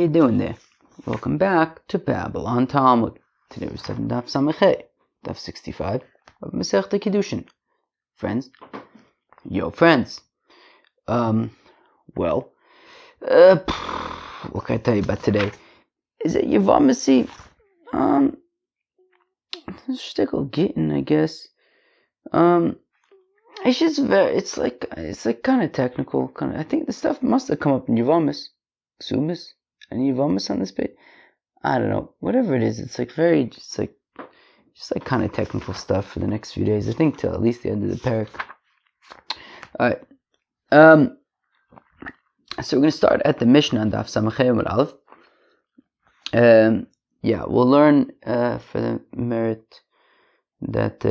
you doing there? Welcome back to Babylon Talmud. Today we're studying Daf Samachet, Daf 65 of Masechta Kiddushin. Friends, friends. What can I tell you about today? Is it Yevamasi? Shtickle getting, I guess. It's just it's like kind of technical. I think the stuff must have come up in Yevamis, Sumis, and Yevamis on this page. I don't know. Whatever it is, it's like very just like kind of technical stuff for the next few days. I think till at least the end of the parak. All right. So we're going to start at the Mishnah on Daf Samachay Amud Aleph. We'll learn for the merit that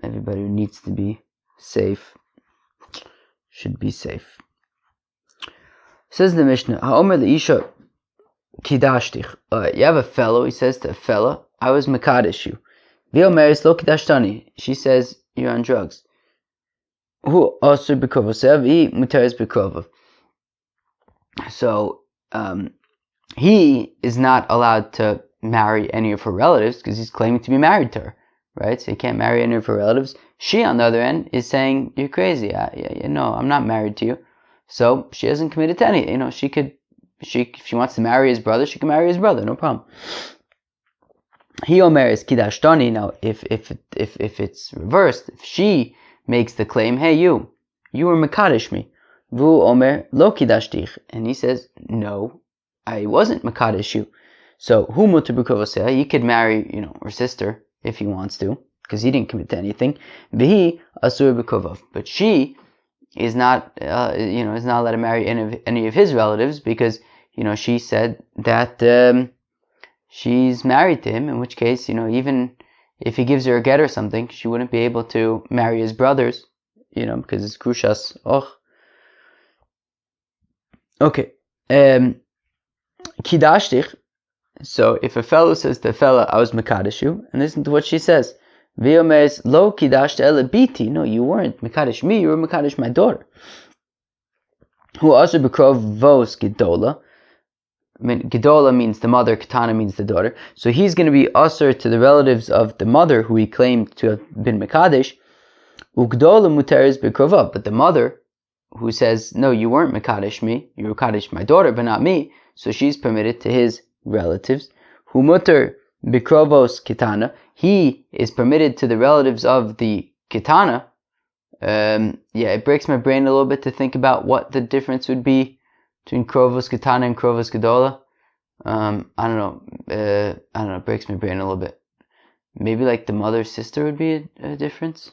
everybody who needs to be safe should be safe. Says the Mishnah, Ha'omer le'isha kidashtich. You have a fellow, he says to a fella, I was mekadesh you. V'omeris lo kidashtani. She says, you're on drugs. Hu asur b'krovo sevi muteres b'krovo. So, he is not allowed to marry any of her relatives because he's claiming to be married to her, right? So he can't marry any of her relatives. She, on the other end, is saying, you're crazy. No, I'm not married to you. So she hasn't committed to any. If she wants to marry his brother, she can marry his brother, no problem. He omer is kidashtani. Now, if it's reversed, if she makes the claim, hey, you were mekadesh me. Vu omer lo kidashtich. And he says, no, I wasn't mekadesh you. So, hu mutar b'krovoseh, he could marry, her sister if he wants to, because he didn't commit to anything. V'hi asur b'krovov. But she is not, is not allowed to marry any of his relatives because, she said that she's married to him. In which case, even if he gives her a get or something, she wouldn't be able to marry his brothers, because it's krushas och. Okay. Kidashtich. So if a fellow says to a fella, I was mekadesh you, and listen to what she says. V'yomeres lo kidashta ele biti. No, you weren't mekadesh me, you were mekadesh my daughter. Hu also b'krovos gedola. I mean, gedola means the mother, katana means the daughter. So he's going to be usher to the relatives of the mother who he claimed to have been mekadesh. Ugdola muteres b'krovov. But the mother who says, no, you weren't mekadesh me, you were mekadesh my daughter, but not me. So she's permitted to his relatives. Hu muter b'krovos kitana. He is permitted to the relatives of the kitana. It breaks my brain a little bit to think about what the difference would be between krovos kitana and krovos gedola. I don't know. It breaks my brain a little bit. Maybe like the mother sister would be a difference.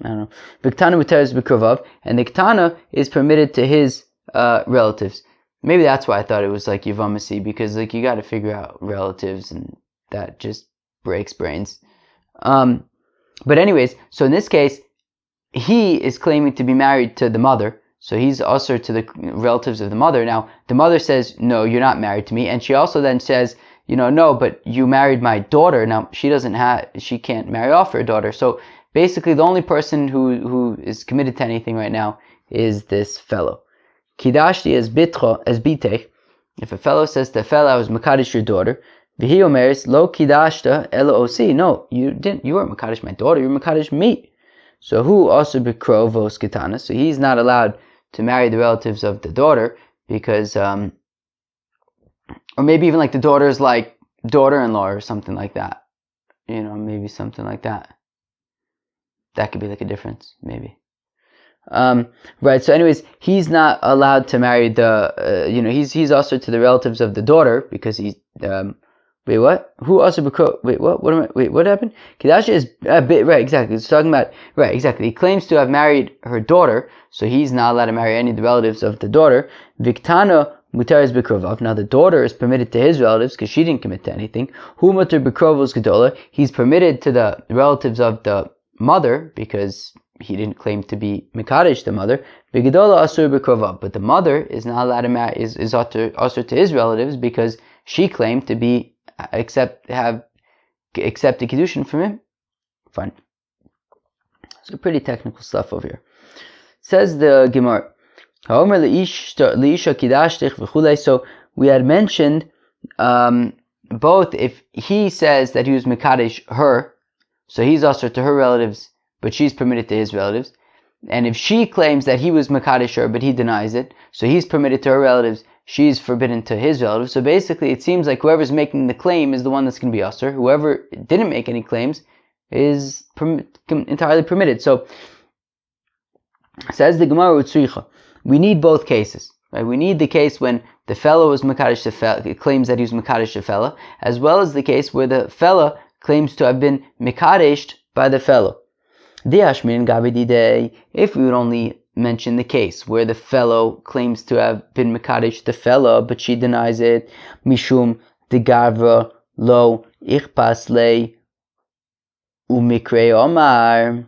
I don't know. V'ktana muteres b'krovav, and the kitana is permitted to his relatives. Maybe that's why I thought it was like Yevamasi, because you got to figure out relatives, and that just breaks brains. But anyways, so in this case, he is claiming to be married to the mother, so he's also to the relatives of the mother. Now, the mother says, no, you're not married to me, and she also then says, no, but you married my daughter. Now, she can't marry off her daughter. So basically, the only person who is committed to anything right now is this fellow. Kidashti as bitech. If a fellow says to a fellow, I was mekadesh your daughter, v'hi omeres lo kidashta elo osi. No, you didn't. You weren't mekadesh my daughter. You were mekadesh me. So who also b'krovos kitana? So he's not allowed to marry the relatives of the daughter because, or maybe even like the daughter's like daughter-in-law or something like that. Maybe something like that. That could be like a difference, maybe. Right. So, anyways, he's not allowed to marry the. He's also to the relatives of the daughter because he's. Wait, what? Who also? Wait, what? What happened? Kidash is right. Exactly. It's talking about right. Exactly. He claims to have married her daughter, so he's not allowed to marry any of the relatives of the daughter. Viktana muteres b'krovov. Now the daughter is permitted to his relatives because she didn't commit to anything. Hu muter b'krovos gedola. He's permitted to the relatives of the mother because he didn't claim to be mekadesh the mother. B'gedola asur b'krovov. But the mother is not allowed to marry, is also to his relatives because she claimed to be accept the Kiddushin from him. Fine. So pretty technical stuff over here. Says the Gemara. So we had mentioned both if he says that he was Mekadesh her, so he's also to her relatives, but she's permitted to his relatives. And if she claims that he was Mekadesh her, but he denies it, so he's permitted to her relatives, she's forbidden to his relatives. So basically, it seems like whoever's making the claim is the one that's going to be usher. Whoever didn't make any claims is entirely permitted. So, says the Gemara Utzricha, we need both cases. Right? We need the case when the fellow was Mekadesh the fella, claims that he was Mekadesh the fella, as well as the case where the fella claims to have been Mekadeshed by the fellow. If we would only mention the case where the fellow claims to have been Mekadesh the fella, but she denies it, Mishum de Gavra lo ichpas le umikre omar.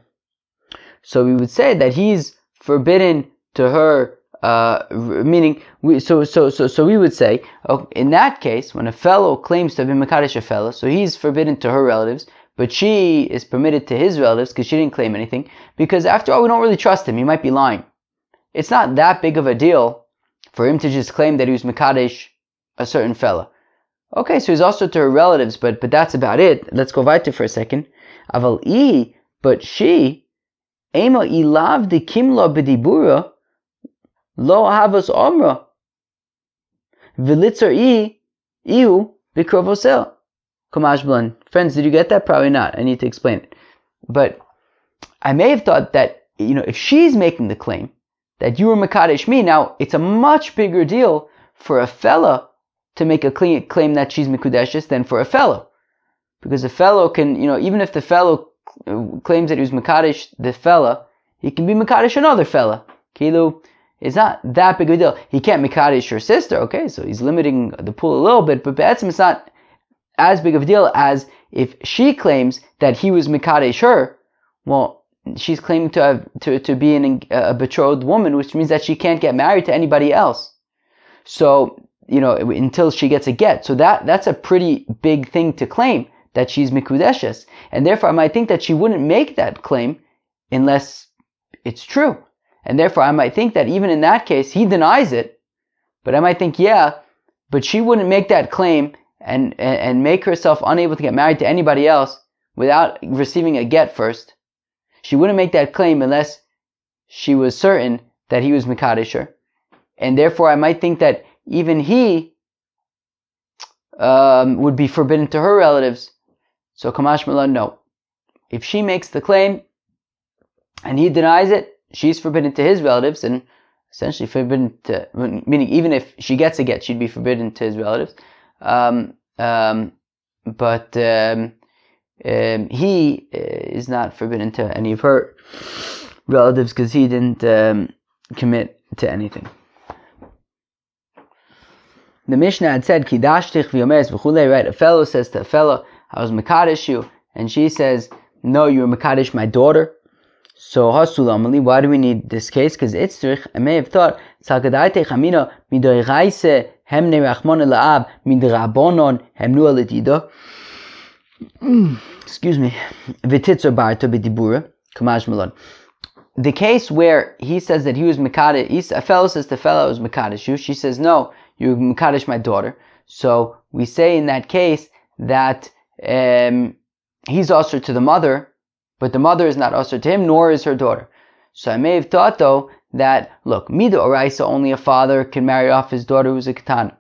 So we would say that he's forbidden to her. Meaning, we would say, in that case, when a fellow claims to have been Mekadesh a fellow, so he's forbidden to her relatives, but she is permitted to his relatives because she didn't claim anything, because after all, we don't really trust him, he might be lying. It's not that big of a deal for him to just claim that he was Mekadesh a certain fella. Okay, so he's also to her relatives, but that's about it. Let's go weiter for a second. Aval but she, ema ilav de kimla b'dibura, lo havas omra, v'litzar ihu b'krovosel. Kamash Blan. Friends, did you get that? Probably not. I need to explain it. But I may have thought that, if she's making the claim that you were Mekadesh me, now it's a much bigger deal for a fella to make a claim that she's Mekudeshes than for a fellow. Because a fellow can, even if the fellow claims that he was Mekadesh the fella, he can be Mekadesh another fella. Kilu, it's not that big of a deal. He can't Mekadesh your sister, okay? So he's limiting the pool a little bit, but Be'etzim it's not as big of a deal as if she claims that he was Mekadesh her. Well, she's claiming to be a betrothed woman, which means that she can't get married to anybody else. So, until she gets a get. So that's a pretty big thing to claim, that she's Mikudeshes. And therefore I might think that she wouldn't make that claim unless it's true. And therefore I might think that even in that case, he denies it. But I might think, but she wouldn't make that claim and make herself unable to get married to anybody else without receiving a get first. She wouldn't make that claim unless she was certain that he was Mekadesher. And therefore I might think that even he would be forbidden to her relatives. So Kamash Malan, no. If she makes the claim and he denies it, she's forbidden to his relatives and essentially forbidden to, meaning even if she gets a get, she'd be forbidden to his relatives. But he is not forbidden to any of her relatives because he didn't commit to anything. The Mishnah had said, Kidashtich v'yomes v'chulei, right? A fellow says to a fellow, I was Mekadesh you, and she says, no, you were Mekadesh my daughter. So, Hasulamali, why do we need this case? Because Itzrich, I may have thought, Salkadaite chamina midoiraise hemne rachmon la'ab midrabonon hemnu aletido. Excuse me. V'titzor barto b'dibura. Kamash Malon. The case where he says that he was Mekadesh, a fellow says the fellow was Mekadesh you, she says, no, you Mekadesh my daughter. So, we say in that case that he's usher to the mother, but the mother is not usher to him, nor is her daughter. So I may have thought, though, that, look, Mida Oraisa, only a father can marry off his daughter who's a Ketana.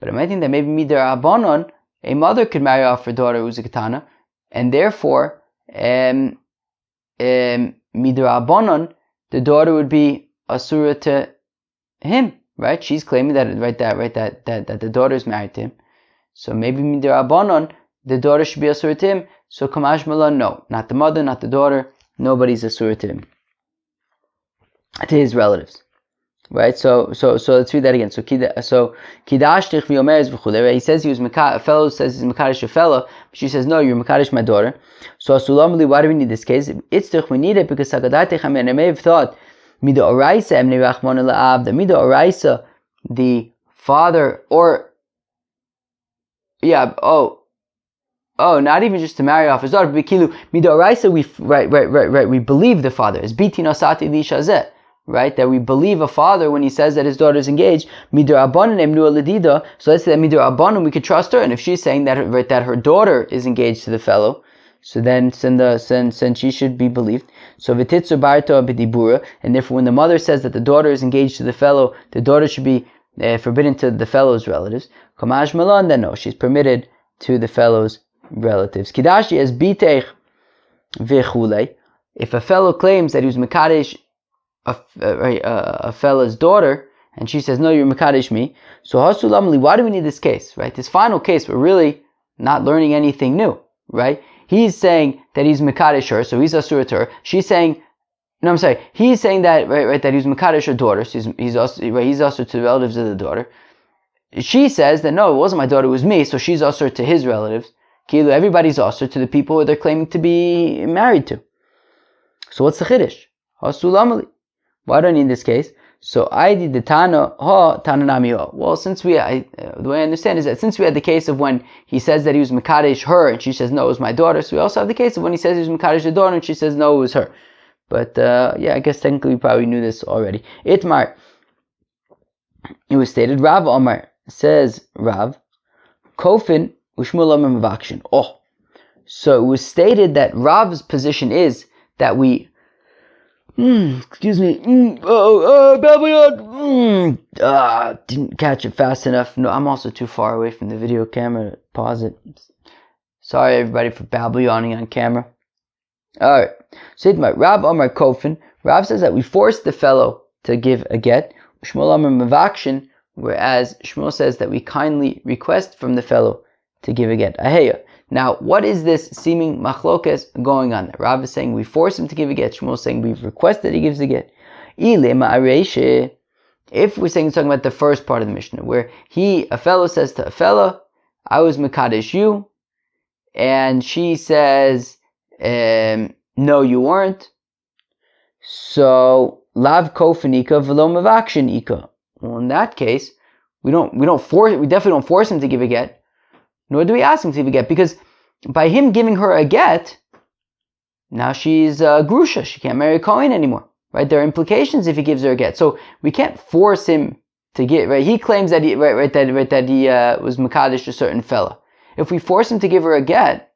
But I might think that maybe Mida Rabbanon, a mother could marry off her daughter who's a Ketana, and therefore, Mida Rabbanon, the daughter would be Asura to him, right? She's claiming that the daughter is married to him. So maybe Mida Rabbanon, the daughter should be Asura to him. So Kamash Malan, no, not the mother, not the daughter, nobody's Asura to him, to his relatives, right? So let's read that again. So Kidashtich v'yomerez v'chulei. He says he was a fellow says he's Mekadesh a fellow, but she says no, you're Mekadesh my daughter. So Asulamali, why do we need this case? Itztich, we need it because Sagadatich, I may have thought Mida Oraisa emnei rachmon la'ab, the Mida Oraisa, the father, or not even just to marry off his daughter, but Kilu Mida Oraisa, we believe the father is Biti Nasati Li Shazeh, right? That we believe a father when he says that his daughter is engaged. Midar Abanon emnu ledida. So let's say that Midar Abanon we could trust her, and if she's saying that her daughter is engaged to the fellow, so then she should be believed. So v'titzu barto b'dibura, and therefore when the mother says that the daughter is engaged to the fellow, the daughter should be forbidden to the fellow's relatives. Kamash malan, then no, she's permitted to the fellow's relatives. Kidashi as bitech v'chulei. If a fellow claims that he was mekadesh a fellow's daughter, and she says, no, you're mekadesh me, so hasulamli, why do we need this case, right? This final case, we're really not learning anything new, right? He's saying that he's mekadesh her, so he's asur to her. She's saying, no, I'm sorry, he's saying that, right, that he's mekadesh her daughter, so he's asur to the relatives of the daughter. She says that, no, it wasn't my daughter, it was me, so she's asur to his relatives. Everybody's asur to the people who they're claiming to be married to. So what's the chiddush? Hasulamli. Why do I need this case? So I did the Tana Tananami ho. Well, the way I understand is that since we had the case of when he says that he was mekadesh her and she says no, it was my daughter. So we also have the case of when he says he was mekadesh the daughter and she says no, it was her. But I guess technically we probably knew this already. Itmar. It was stated. Rav Omar says Rav Kofin u'Shmuel Omer Mavakshin. Oh, so it was stated that Rav's position is that we. Babylon. Didn't catch it fast enough. No, I'm also too far away from the video camera. Pause it. Sorry, everybody, for Babylonning on camera. Alright. So, Rav Omar Kofin. Rav says that we forced the fellow to give a get. Shmuel Omar Mavakshin. Whereas Shmuel says that we kindly request from the fellow to give a get. Aheya. Now, what is this seeming machlokes going on? Rav is saying we force him to give a get. Shmuel is saying we've requested he gives a get. If we're saying, talking about the first part of the Mishnah, where a fellow says to a fellow, I was mekadesh you, and she says, no, you weren't. So, lav kofanika v'lo mavakshin ika. Well, in that case, we definitely don't force him to give a get. Nor do we ask him to give a get, because by him giving her a get, now she's grusha. She can't marry a Kohen anymore, right? There are implications if he gives her a get. So we can't force him to give. Right? He claims that he was mekadesh a certain fella. If we force him to give her a get,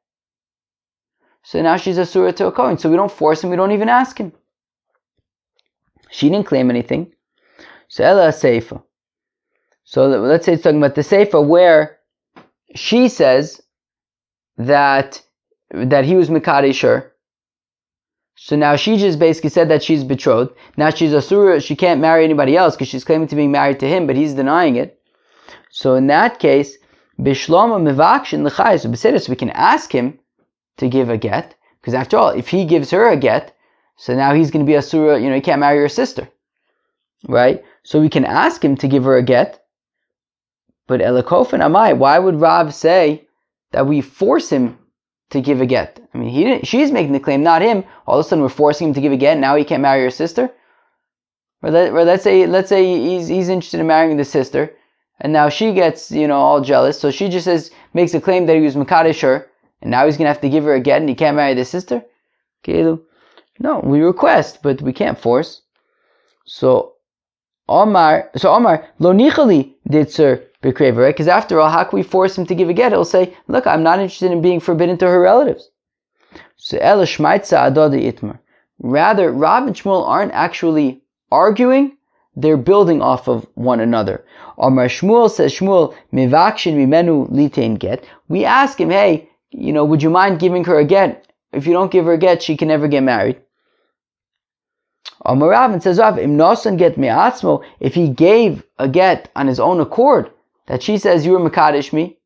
so now she's a surah to a Kohen. So we don't force him. We don't even ask him. She didn't claim anything. So ela seifa. So let's say it's talking about the seifa where she says that he was mekadesh her. So now she just basically said that she's betrothed. Now she's asura, she can't marry anybody else because she's claiming to be married to him, but he's denying it. So in that case, bishlama mivakshin l'chai. So we can ask him to give a get, because after all, if he gives her a get, so now he's going to be asura. He can't marry her sister, right? So we can ask him to give her a get. But Elakofin Amai, why would Rav say that we force him to give a get? I mean, she's making the claim, not him. All of a sudden we're forcing him to give a get, and now he can't marry her sister? Or let's say he's interested in marrying the sister, and now she gets, all jealous, so she just makes a claim that he was mekadesh her, and now he's going to have to give her a get, and he can't marry the sister? Okay, no, we request, but we can't force. So Omar, lo nichali ditzer b'krever, right? Because after all, how can we force him to give a get? He'll say, look, I'm not interested in being forbidden to her relatives. So ela shmaitza adada itmar. Rather, Rav and Shmuel aren't actually arguing, they're building off of one another. Omar Shmuel says, Shmuel, mivakshin mimenu litain get. We ask him, hey, would you mind giving her a get? If you don't give her a get, she can never get married. Omar Rav says, Rav, im nosan get me'atzmo, if he gave a get on his own accord, that she says, you were mekadesh me,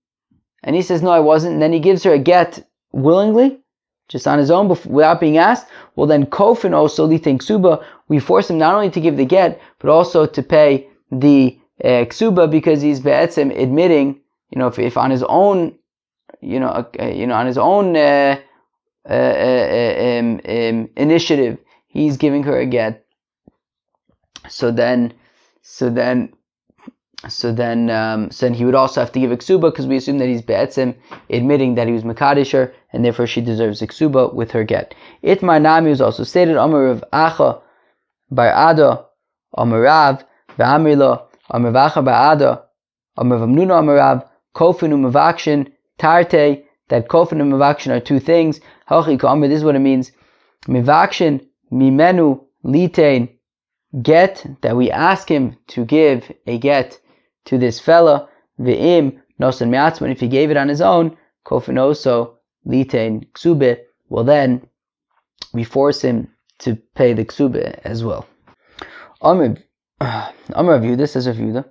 and he says, no, I wasn't, and then he gives her a get willingly, just on his own, without being asked, well then, kofin also litain ksuba, we force him not only to give the get, but also to pay the ksuba, because he's be'etzim admitting, if on his own, on his own initiative, he's giving her a get. So then he would also have to give a ksuba, because we assume that he's be'etzim admitting that he was mekadesh her, and therefore she deserves a ksuba with her get. Itmar Nami was also stated, Amar of Acha bar Ada Amarav, V'amrila, Amarvacha Ba'ada, Amarvamnuna Amarav, Kofin Umavakshin, Tarte, that Kofin and Mavakshin are two things. This is what it means. Mivakshin, Mimenu, Litain, get, that we ask him to give a get to this fella. Ve'im, Nosan Miatzman, if he gave it on his own, Kofin also, Litain, Ksube, well then, we force him to pay the Ksube as well. Amar Yehuda says Rav Yehuda,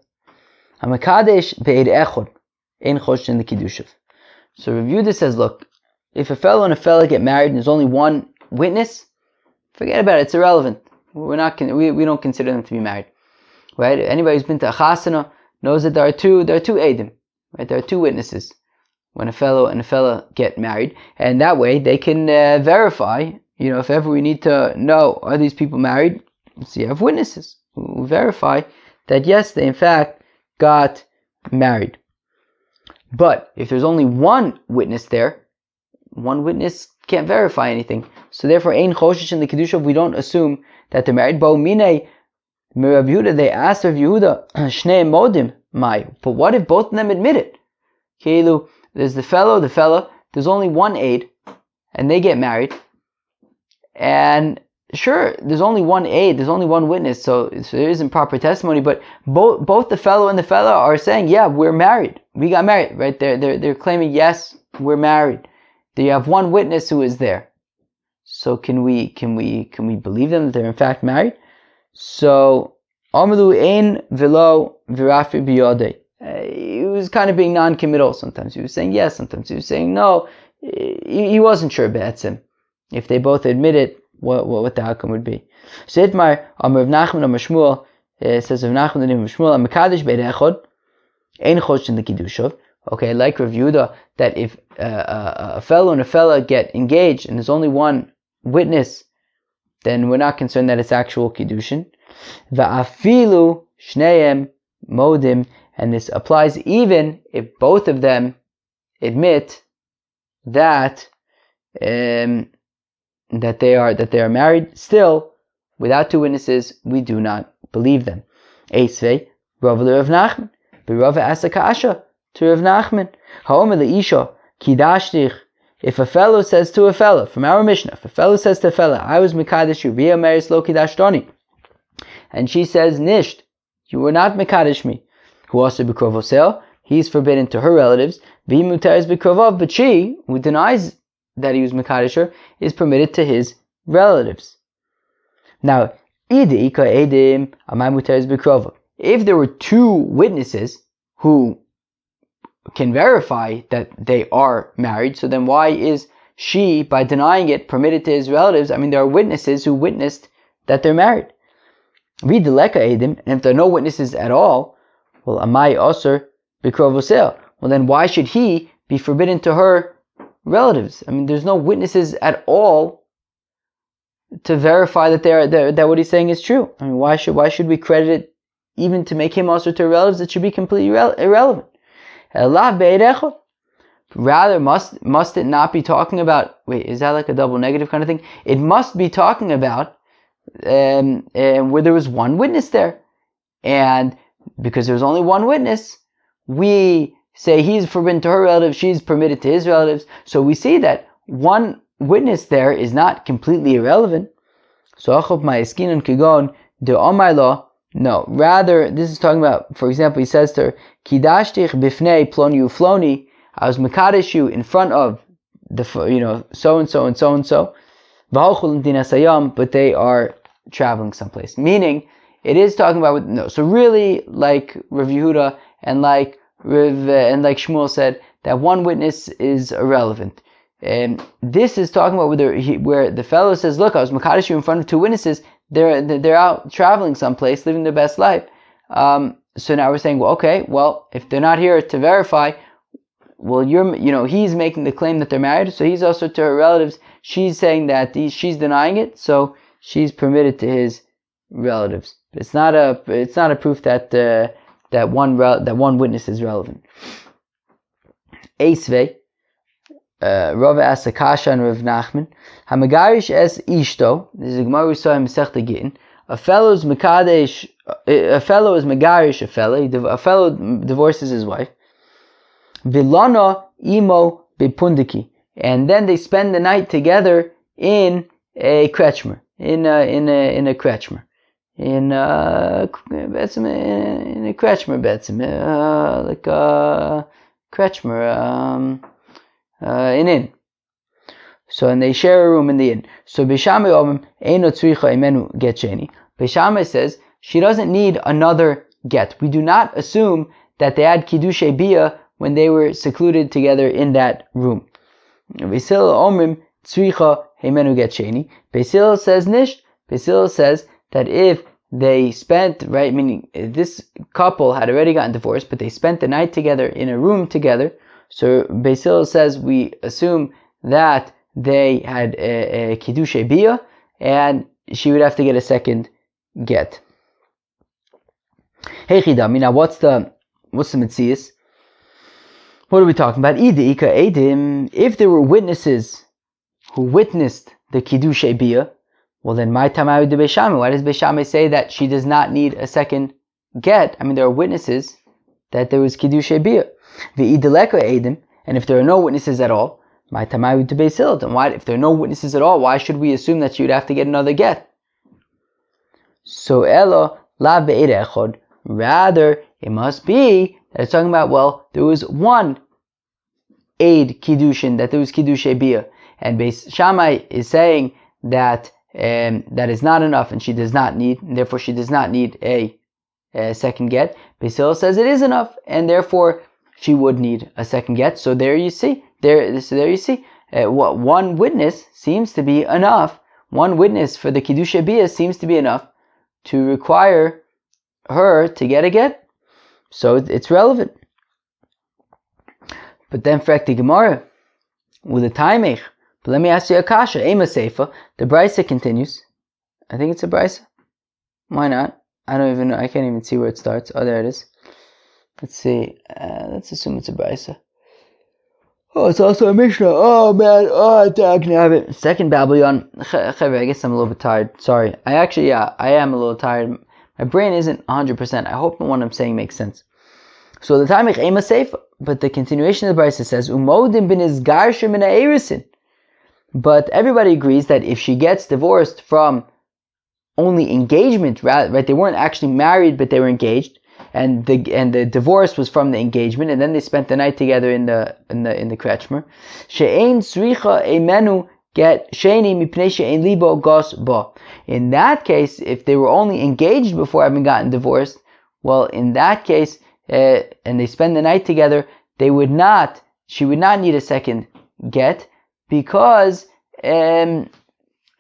Hamakadesh be'ed echod, ein chosh in the Kiddushin. So Rav Yehuda says, look, if a fellow and a fella get married and there's only one witness, forget about it. It's irrelevant. We don't consider them to be married, right? Anybody who's been to a chasana knows that there are two edim, right? There are two witnesses when a fellow and a fella get married, and that way they can verify. If ever we need to know, are these people married? So you have witnesses who verify that yes, they in fact got married. But if there's only one witness there, one witness can't verify anything. So therefore, ein choshesh in the Kiddushin, we don't assume that they're married. Bo mine, Rav Yehuda, they asked Rav Yehuda, shnei modim, mai. But what if both of them admit it? Keilu, there's the fella, there's only one aid, and they get married. And sure, there's only one aid, there's only one witness, so there isn't proper testimony, but both the fellow and the fella are saying, yeah, we're married. We got married, right? They're claiming, yes, we're married. You have one witness who is there. So can we believe them that they're in fact married? So Amalu ein velo virafi biyode. He was kind of being non-committal. Sometimes he was saying yes, sometimes he was saying no. He wasn't sure be'etzim. If they both admit it, what the outcome would be. So Itmar Amar Rav Nachman Amar Shmuel says Rav Nachman the name of Shmuel Amakadesh be'ed echod ein chosh in the Kiddushin. Okay, like Rav Yehuda, that if a fellow and a fella get engaged and there's only one witness, then we're not concerned that it's actual Kiddushin. Va'afilu shneim modim, and this applies even if both of them admit that that they are married. Still, without two witnesses, we do not believe them. Eisvei Rav Nachman, Rav Asaka Asha. To Rav Nachman, Ha'omer le'isha kidashtich. If a fellow says to a fellow, from our Mishnah, if a fellow says to a fellow, I was mekadesh you, via meris lo kidashtoni, and she says, nisht, you were not mekadesh me. Who also b'krovosel, he's forbidden to her relatives. V'hi muteres b'krovov, but she, who denies that he was mekadesh her, is permitted to his relatives. Now, idi ka edim amay muteres b'krovov. If there were two witnesses who can verify that they are married, so then why is she, by denying it, permitted to his relatives? I mean, there are witnesses who witnessed that they're married. Read the Leka Edim, and if there are no witnesses at all, well, Amai Osir Bikrovosel. Well, then why should he be forbidden to her relatives? I mean, there's no witnesses at all to verify that what he's saying is true. I mean, why should we credit it even to make him Osir to her relatives? It should be completely irrelevant. Rather, must it not be talking about, wait, is that like a double negative kind of thing? It must be talking about where there was one witness there. And because there's only one witness, we say he's forbidden to her relatives, she's permitted to his relatives. So we see that one witness there is not completely irrelevant. So achop ma'eskinon kigon de omaylo. No, rather, this is talking about, for example, he says to her, Kidashtich bifnei ploni ufloni, I was mekadesh you in front of the, so and so and so and so, v'halchul dinasayam, but they are traveling someplace. Meaning, it is talking about, no, so really, like Rav Yehuda and like Shmuel said, that one witness is irrelevant. And this is talking about where the fellow says, look, I was mekadesh you in front of two witnesses. They're out traveling someplace, living their best life. So now we're saying, well, okay, well, if they're not here to verify, well, he's making the claim that they're married, so he's also to her relatives. She's saying that she's denying it, so she's permitted to his relatives. It's not a proof that one witness is relevant. Eisvei, Rav Asakasha and Rav Nachman, Hamagarish es ishto. This is a Gemara we saw in Masechta Gittin. a fellow is megarish a fellow. A fellow divorces his wife. Vilana imo bepundiki, and then they spend the night together in a kretschmer, in a kretschmer, in a kretschmer, like a kretschmer, an inn. So, and they share a room in the inn. So Beishamai omim eino tzricha imenu get sheni. Beishamai says she doesn't need another get. We do not assume that they had kiddushay bia when they were secluded together in that room. Beis Hillel omrim tzricha imenu get sheni. Beis Hillel says nish. Beis Hillel says that if they spent, right, meaning this couple had already gotten divorced, but they spent the night together in a room together. So Beis Hillel says we assume that they had a kiddushay bia, and she would have to get a second get. Hey Chidami, now what's the mitzias? What are we talking about? If there were witnesses who witnessed the kiddushay bia, well then my tamayu de Beishamai. Why does Beishamai say that she does not need a second get? I mean, there are witnesses that there was kiddushay bia. V'ideleka edim, and if there are no witnesses at all, my tamayu de Beis Hillel. Then why, if there are no witnesses at all, why should we assume that she would have to get another get? So elo la be'ed echod. Rather, it must be that it's talking about, well, there was one aid kiddushin, that there was kiddushay bia, and Beis Shammai is saying that that is not enough, and she does not need, and therefore she does not need a second get. Beis Hillel says it is enough, and therefore she would need a second get. So there you see. There you see. One witness seems to be enough. One witness for the kiddushay bia seems to be enough to require her to get a get. So it's relevant. But then for the Gemara with a taimech. But let me ask you a kasha. Ema seifa. The brisa continues. I think it's a brisa. Why not? I don't even know. I can't even see where it starts. Oh, there it is. Let's see. Let's assume it's a brisa. Oh, it's also a Mishnah. Oh man, I can have it. Second Babylon. I guess I'm a little bit tired. Sorry. I am a little tired. My brain isn't 100%. I hope what I'm saying makes sense. So the Taimich Ema Seifa, but the continuation of the Brisa says, Umodim bin izgarsha min ha'erisin. But everybody agrees that if she gets divorced from only engagement, right? They weren't actually married, but they were engaged. And the divorce was from the engagement, and then they spent the night together in the kretschmer. She'ein sricha emenu get sheni mipnei she'ein libo gos ba. In that case, if they were only engaged before having gotten divorced, well, in that case, and they spend the night together, she would not need a second get, because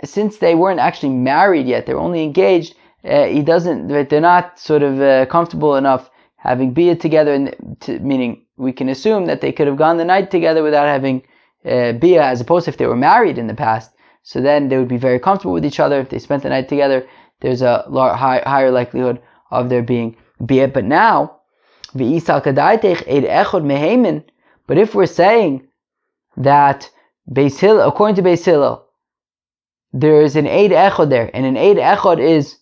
since they weren't actually married yet, they're only engaged. They're not sort of comfortable enough having bia together, meaning we can assume that they could have gone the night together without having bia, as opposed to if they were married in the past. So then they would be very comfortable with each other. If they spent the night together, there's a higher likelihood of there being bia. But now, but if we're saying that Beis Hillel, according to Beis Hillel, there is an eid echod there, and an eid echod is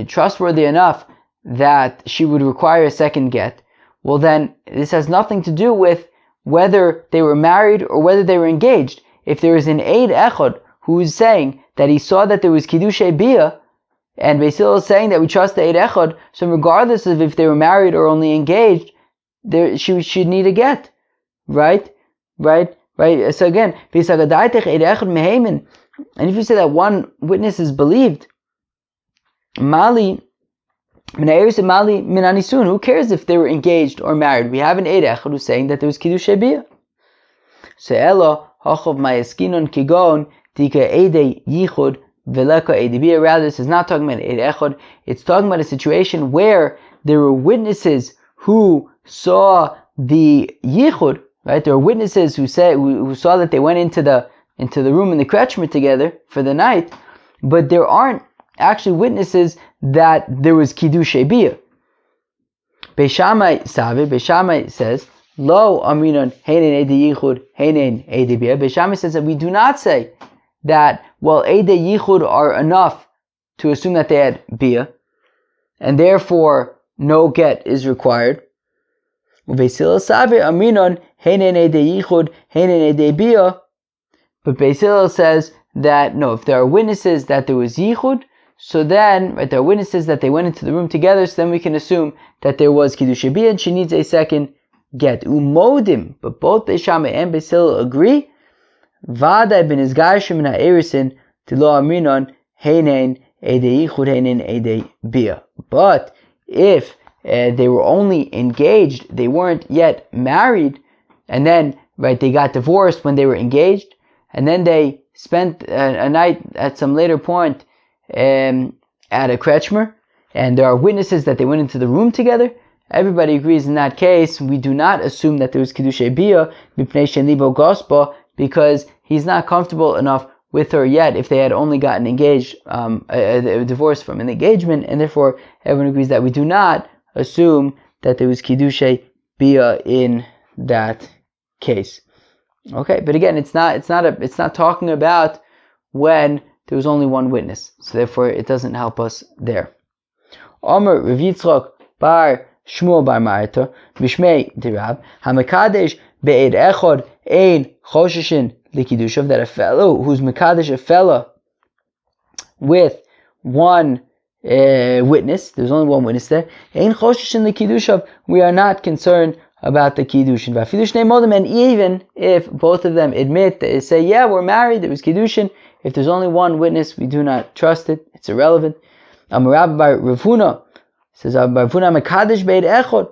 trustworthy enough that she would require a second get, well then this has nothing to do with whether they were married or whether they were engaged. If there is an eid echod who is saying that he saw that there was kiddushay bia, and Beis Hillel is saying that we trust the eid echod, so regardless of if they were married or only engaged, she should need a get, right? So again, and if you say that one witness is believed, Mali minanisun, who cares if they were engaged or married? We have an eid echad who's saying that there was kiddushay bia. So elo hachov mayeskinon kigon tika eidei yichud veleka eidei bia. Rather, this is not talking about eid echad. It's talking about a situation where there were witnesses who saw the yichud. Right, there were witnesses who saw that they went into the room in the kretschmer together for the night, but there aren't actually witnesses that there was kiddushay bia. Beis Shammai says, Lo aminon heinen eidei yichud heinen eidei bia. Beis Shammai says that we do not say that, well, eidei yichud are enough to assume that they had bia, and therefore no get is required. But Beis Hillel says that no, if there are witnesses that there was yichud, so then, right, there are witnesses that they went into the room together, so then we can assume that there was Kiddushin bia and she needs a second get. Umodim, but both Beis Shammai and Beis Hillel agree, Vadai ben izgarshim min ha'erisin tilo aminon heinen edei yichud heinen edei bia. But if they were only engaged, they weren't yet married, and then, right, they got divorced when they were engaged, and then they spent a night at some later point at a kretschmer, and there are witnesses that they went into the room together, everybody agrees in that case, we do not assume that there was Kiddushin bia, mipnei she'en libo gospa, because he's not comfortable enough with her yet if they had only gotten engaged, a divorce from an engagement, and therefore everyone agrees that we do not assume that there was Kiddushin bia in that case. Okay, but again, it's not talking about when there was only one witness, so therefore it doesn't help us there. Omer Rav Yitzchak bar Shmuel bar Marta Mishmei Dirav Hamakadesh be'ed echod ein choshishin likidushav, that a fellow who's mekadesh a fella with one witness, there's only one witness there, ein choshishin likidushav, we are not concerned about the kiddushin. And even if both of them admit, they say, yeah, we're married, there was kiddushin, if there's only one witness, we do not trust it, it's irrelevant. Amarab bar Rav Huna says, Rav Huna mekadesh be'ed echod,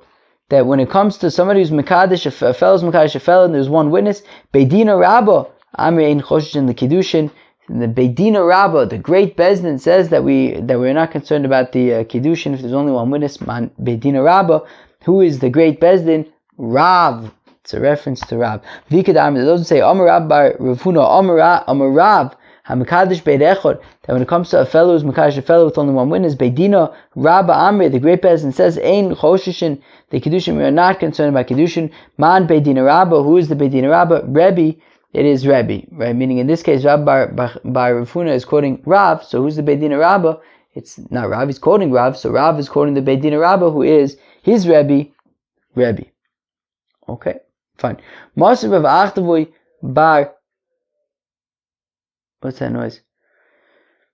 that when it comes to somebody who's mekadesh, a fellow's mekadesh a fellow, and there's one witness, beidina rabba amri ein choshishin the kiddushin. The beidina rabba, the great bezdin, says that we're not concerned about the kiddushin if there's only one witness. Man beidina rabba, who is the great bezdin? Rav. It's a reference to Rav. Vikadam, it doesn't say Amarab bar Rav Huna, Amarav hamekadesh be'ed echod, that when it comes to a fellow who's mekadesh a fellow with only one witness, beidina rabba amri, the great bezdin says ein choshishin the kiddushin, we are not concerned about kiddushin. Man beidina rabba, who is the beidina rabba? Rebbe. It is Rebbe, right? Meaning in this case, Rav bar Rav Huna is quoting Rav. So who's the beidina rabba? It's not Rav. He's quoting Rav. So Rav is quoting the beidina rabba, who is his Rebbe. Okay, fine. Maser Rav Achtavoy bar. What's that noise?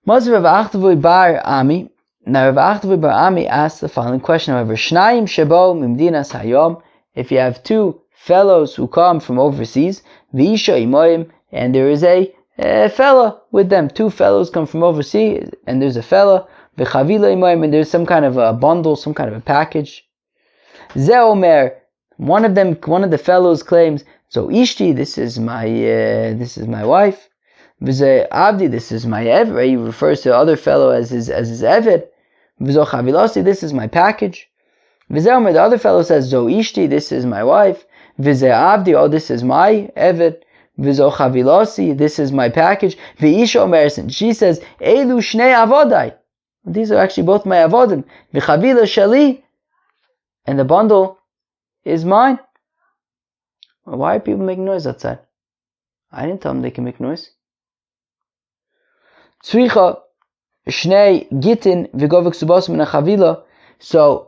Maser Rav Achtavoy bar Ami. Now Rav Achtavoy bar Ami asks the following question. However, Shnayim shebo mimdinas hayom. If you have two fellows who come from overseas, v'isha imoyim, and there is a fella with them. Two fellows come from overseas, and there's a fella. V'chavila imoyim, and there's some kind of a bundle, some kind of a package. Ze omer, one of the fellows claims, so ishti, this is my wife. V'ze avdi, this is my eved. He refers to the other fellow as his eved. V'zo chavilasi, this is my package. V'ze omer, the other fellow says, zo ishti, this is my wife. V'ze avdi, oh, this is my eved. V'zo chavilasi, this is my package. V'isha omerson, she says, elu shnei avodai. These are actually both my avodim. V'chavila shali, and the bundle is mine. Well, why are people making noise outside? I didn't tell them they can make noise. Tzricha shnei gitin v'govek subos min chavila. So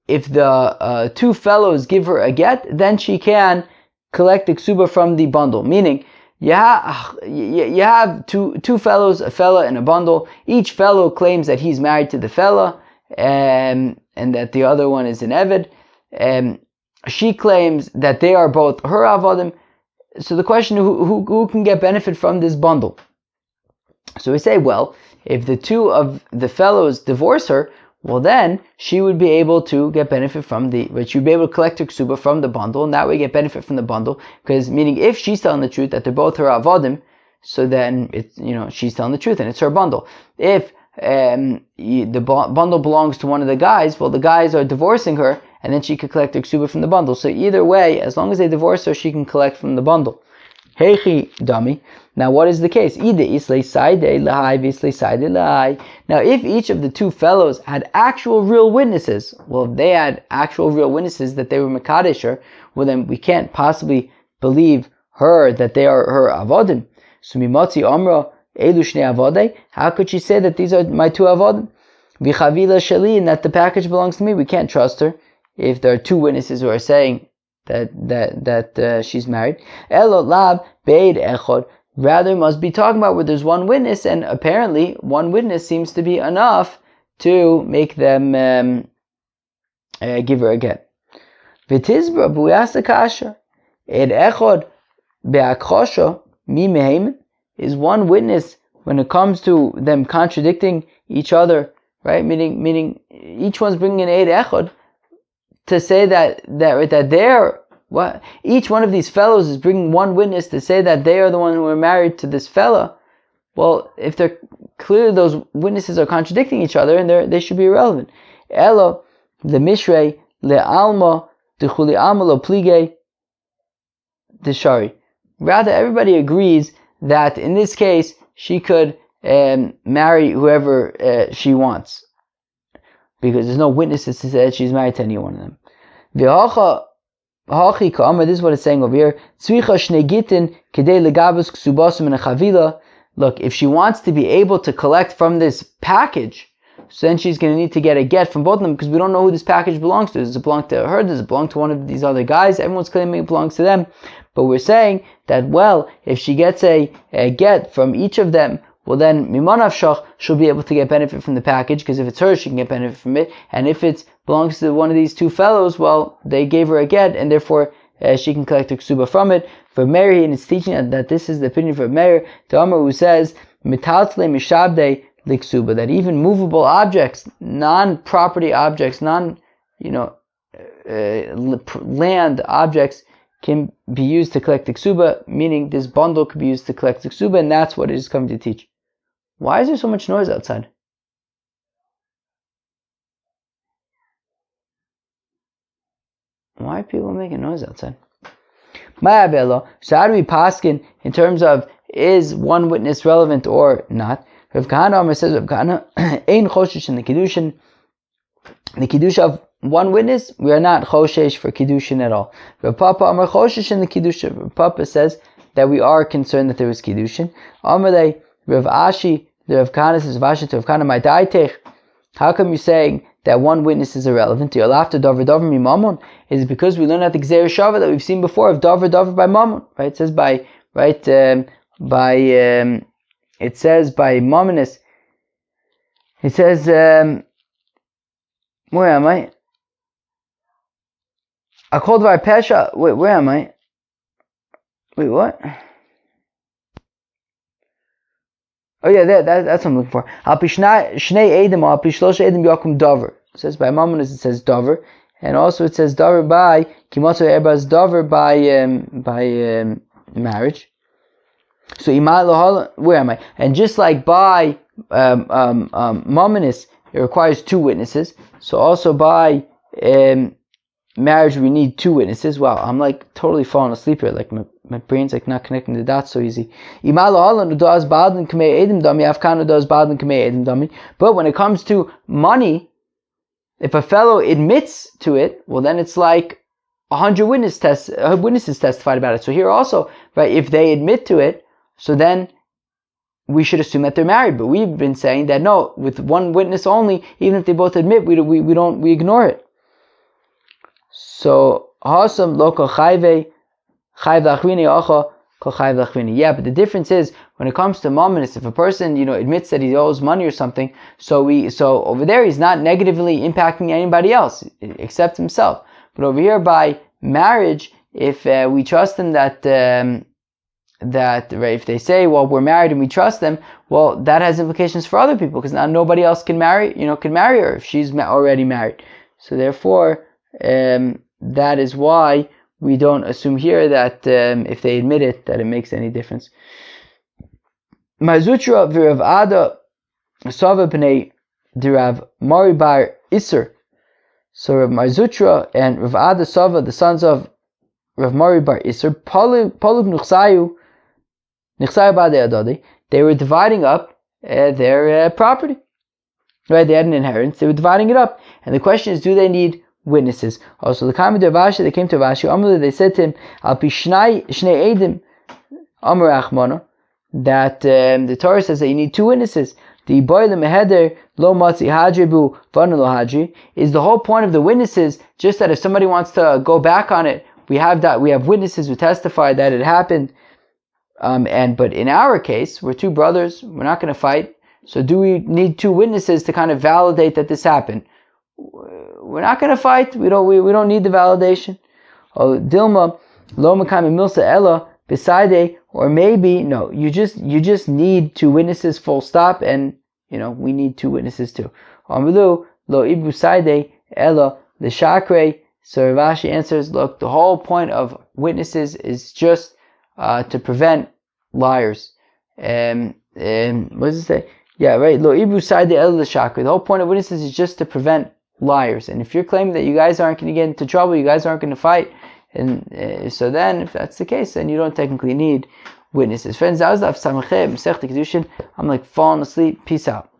if the two fellows give her a get, then she can collect the ksuba from the bundle. Meaning, you have two fellows, a fella and a bundle. Each fellow claims that he's married to the fella, and that the other one is an eved. She claims that they are both her avodim. So the question, who can get benefit from this bundle? So we say, well, if the two of the fellows divorce her, well then she would be able to get benefit from she would be able to collect her ksuba from the bundle, and that way get benefit from the bundle. Because meaning, if she's telling the truth that they're both her avodim, so then it's, she's telling the truth and it's her bundle. If the bundle belongs to one of the guys, well, the guys are divorcing her, and then she could collect her ksuba from the bundle. So either way, as long as they divorce her, she can collect from the bundle. Heichi dami. Now what is the case? Now if each of the two fellows had actual real witnesses, well, if they had actual real witnesses that they were mekadesh, well then we can't possibly believe her that they are her avodim. So mimotzi amra Elu shnei avodei. How could she say that these are my two avodim? V'chavila sheli, and that the package belongs to me. We can't trust her if there are two witnesses who are saying that she's married. Elo lab beid echod. Rather, must be talking about where there's one witness, and apparently one witness seems to be enough to make them give her a get. V'tizbra b'uyasa kasha. Ed echod be'akhosha mi mehem, is one witness when it comes to them contradicting each other, right? Meaning each one's bringing an eid echod to say that they're what, each one of these fellows is bringing one witness to say that they are the one who are married to this fella. Well, if they're clearly, those witnesses are contradicting each other, and they should be irrelevant. Elo the mishrei le'alma d'chuli alma lo plige d'shari. Rather, everybody agrees that in this case she could marry whoever she wants, because there's no witnesses to say that she's married to any one of them. This is what it's saying over here. Look, if she wants to be able to collect from this package, so then she's going to need to get a get from both of them, because we don't know who this package belongs to. Does it belong to her? Does it belong to one of these other guys? Everyone's claiming it belongs to them. But we're saying that, well, if she gets a get from each of them, well then, mimanavshach, she'll be able to get benefit from the package, because if it's her, she can get benefit from it. And if it belongs to one of these two fellows, well, they gave her a get, and therefore she can collect a ksuba from it. For Meir, and it's teaching that this is the opinion for Meir, the Amar who says, mitaltle mishabde liksuba, that even movable objects, non-property objects, land objects, can be used to collect the ksuba, meaning this bundle could be used to collect the ksuba, and that's what it is coming to teach. Why is there so much noise outside? Why are people making noise outside? So how do we paskin in terms of, is one witness relevant or not? Rav Kahana says, Rav Kahana, ein choshesh in the Kiddushin. The Kiddush of one witness, we are not choshesh for Kiddushin at all. Rav Papa Amar choshesh in the Kiddushin. Rav Papa says that we are concerned that there was Kiddushin. Amalei, Rav Ashi, the Rav Kahana says, Vashi to Rav Kahana, my daitech. How come you're saying that one witness is irrelevant? You'll have to davar davar mi mamon. Is it because we learned at the Gzeir Shava that we've seen before of davar davar by mamon? Right? It says it says by mamonis. It says, where am I? I called by pesha. Wait, where am I? Wait, what? Oh yeah, that's what I'm looking for. Shnei edim al pishlosha edim yakum davar. It says by mamonis, it says davar, and also it says davar by kimotzo erbaz davar by marriage. So where am I? And just like by mamonis, it requires two witnesses. So also by marriage, we need two witnesses. Wow, I'm like totally falling asleep here. Like my brain's like not connecting the dots so easy. But when it comes to money, if a fellow admits to it, well then it's like 100 witnesses testified about it. So here also, right, if they admit to it, so then we should assume that they're married. But we've been saying that no, with one witness only, even if they both admit, we ignore it. So hasam loko chayve chayv lachrini acha kol chayv lachrini. Yeah, but the difference is when it comes to mamonis, if a person admits that he owes money or something, so over there he's not negatively impacting anybody else except himself. But over here by marriage, if we trust them that right, if they say, well, we're married and we trust them, well, that has implications for other people, because now nobody else can marry her if she's already married. So therefore, that is why we don't assume here that if they admit it, that it makes any difference. Mazutra v'Rav Ada Sava b'nei d'Rav Mari bar Isser. So Rav Mazutra and Rav Ada Sava, the sons of Rav Mari bar Isser, Palug Nuchsayu B'adei Adadi, they were dividing up their property. Right, they had an inheritance, they were dividing it up. And the question is, do they need witnesses? Also, the Kama de Vashi, they came to Vashi, they said to him, Al pi shnei edim, Amar Achmana, that the Torah says that you need two witnesses. The boile meheder lo matzi hadribu vanu lo hadri is the whole point of the witnesses. Just that if somebody wants to go back on it, we have witnesses who testify that it happened. But in our case, we're two brothers. We're not going to fight. So do we need two witnesses to kind of validate that this happened? We're not going to fight. We don't need the validation. Oh, Dilma lo makam milsa ella beside, or maybe no. You just need two witnesses. Full stop. And we need two witnesses too. Amru lo ibu side ella the shakre. So Rashi answers, look, the whole point of witnesses is just to prevent liars. What does it say? Yeah, right. Lo ibu side ella the shakre. The whole point of witnesses is just to prevent liars. And if you're claiming that you guys aren't going to get into trouble, you guys aren't going to fight, and so then if that's the case, then you don't technically need witnesses. Friends, that was the Kiddushin. I'm like falling asleep. Peace out.